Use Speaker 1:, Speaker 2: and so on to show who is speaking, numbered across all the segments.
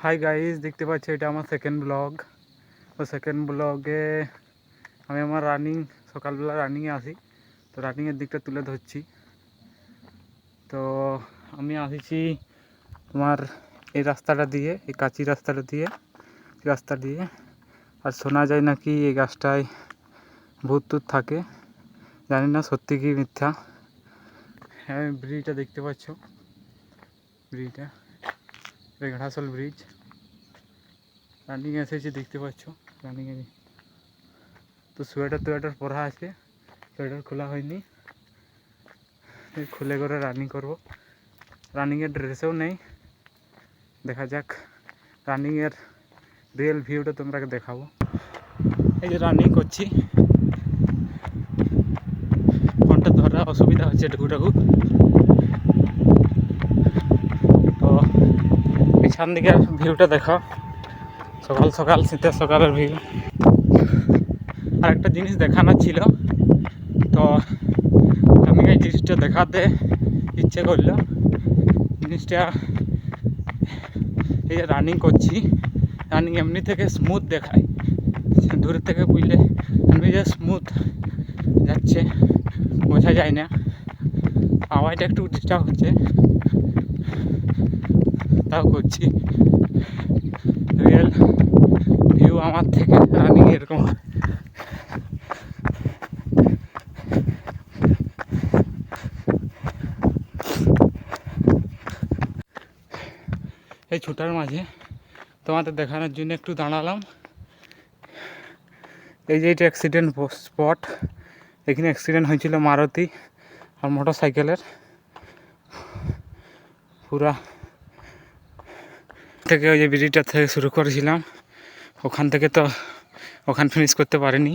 Speaker 1: Hi guys, দেখতে পাচ্ছ এটা আমার সেকেন্ড ব্লগ। তো সেকেন্ড ব্লগে আমি আমার সকালবেলা রানিংয়ে আসি, তো রানিংয়ের দিকটা তুলে ধরছি। তো আমি আসছি তোমার এই রাস্তাটা দিয়ে, এই কাঁচি রাস্তা দিয়ে। আর শোনা যায় নাকি এই গাছটায় ভূত টুত থাকে, জানি না সত্যি কি মিথ্যা। হ্যাঁ, ব্রিজটা দেখতে পাচ্ছ, ব্রিজটা ঘাটাশোল ব্রিজ। রানিংয়ে এসেছি, দেখতে পাচ্ছ রানিংয়ে। তো সোয়েটার পরা আছে, সোয়েটার খোলা হয়নি, খুলে করে রানিং করবো। রানিংয়ের ড্রেসেও নেই, দেখা যাক রানিংয়ের রিয়েল ভিউটা তোমরাকে দেখাবো। এই যে রানিং করছি, ফোনটা ধরা অসুবিধা হচ্ছে ঢুকু। তো পিছন দিকের ভিউটা দেখো, সকাল সকাল শীতের সকালের ভিউ। আর একটা জিনিস দেখানোর ছিল, তো আমি এই জিনিসটা দেখাতে ইচ্ছে করলো। জিনিসটা এই যে রানিং করছি, রানিং এমনি থেকে স্মুথ দেখায়, দূর থেকে বুঝলে আমি যে স্মুথ যাচ্ছে বোঝা যায় না। আওয়াজটা একটু ডিস্টার্ব হচ্ছে, তাও করছি। রিয়েল ভিউ আমার থেকে রানিং এরকম। এই ছোটার মাঝে তোমাদের দেখানোর জন্য একটু দাঁড়ালাম। এই যে এটা অ্যাক্সিডেন্ট স্পট, এখানে অ্যাক্সিডেন্ট হয়েছিল মারুতি আর মোটর সাইকেলের। পুরা থেকে ওই যে ব্রিজটা থেকে শুরু করেছিলাম, ওখান থেকে তো ওখান ফিনিশ করতে পারিনি।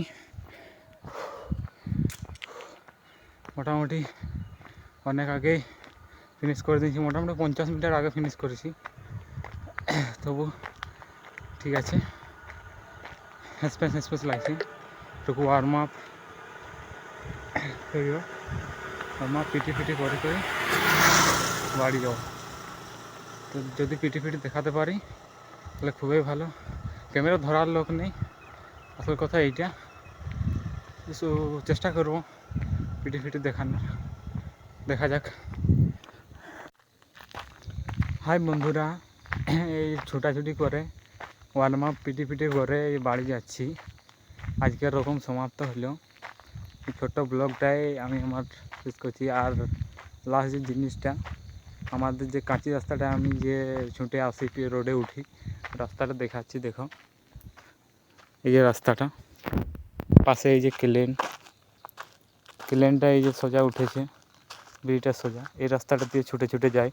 Speaker 1: মোটামুটি অনেক আগেই ফিনিশ করে দিয়েছি, মোটামুটি 50 মিটার আগে ফিনিশ করেছি। তবু ঠিক আছে, হেসপেস লাগছে। একটু ওয়ার্ম আপ পিটি করে বাড়ি যাও। তো যদি পিটি দেখাতে পারি তাহলে খুবই ভালো। ক্যামেরা ধরার লোক নেই, আসল কথা এইটা। চেষ্টা করবো পিটি দেখানোর, দেখা যাক। হাই বন্ধুরা, এই ছোটাছুটি করে ওয়ার্ম আপ পিটি করে এই বাড়ি যাচ্ছি। আজকের রকম সমাপ্ত হলো এই ছোট্ট ব্লগটাই আমি আমার শেষ করছি। আর লাস্ট যে জিনিসটা, আমাদের যে কাঁচি রাস্তাটা আমি যে ছুটে আসি রোডে উঠি, রাস্তাটা দেখাচ্ছি। দেখো এই যে রাস্তাটা, পাশে এই যে ক্লেনটা এই যে সোজা উঠেছে, ব্রিজটা সোজা এই রাস্তাটা দিয়ে ছুটে যায়।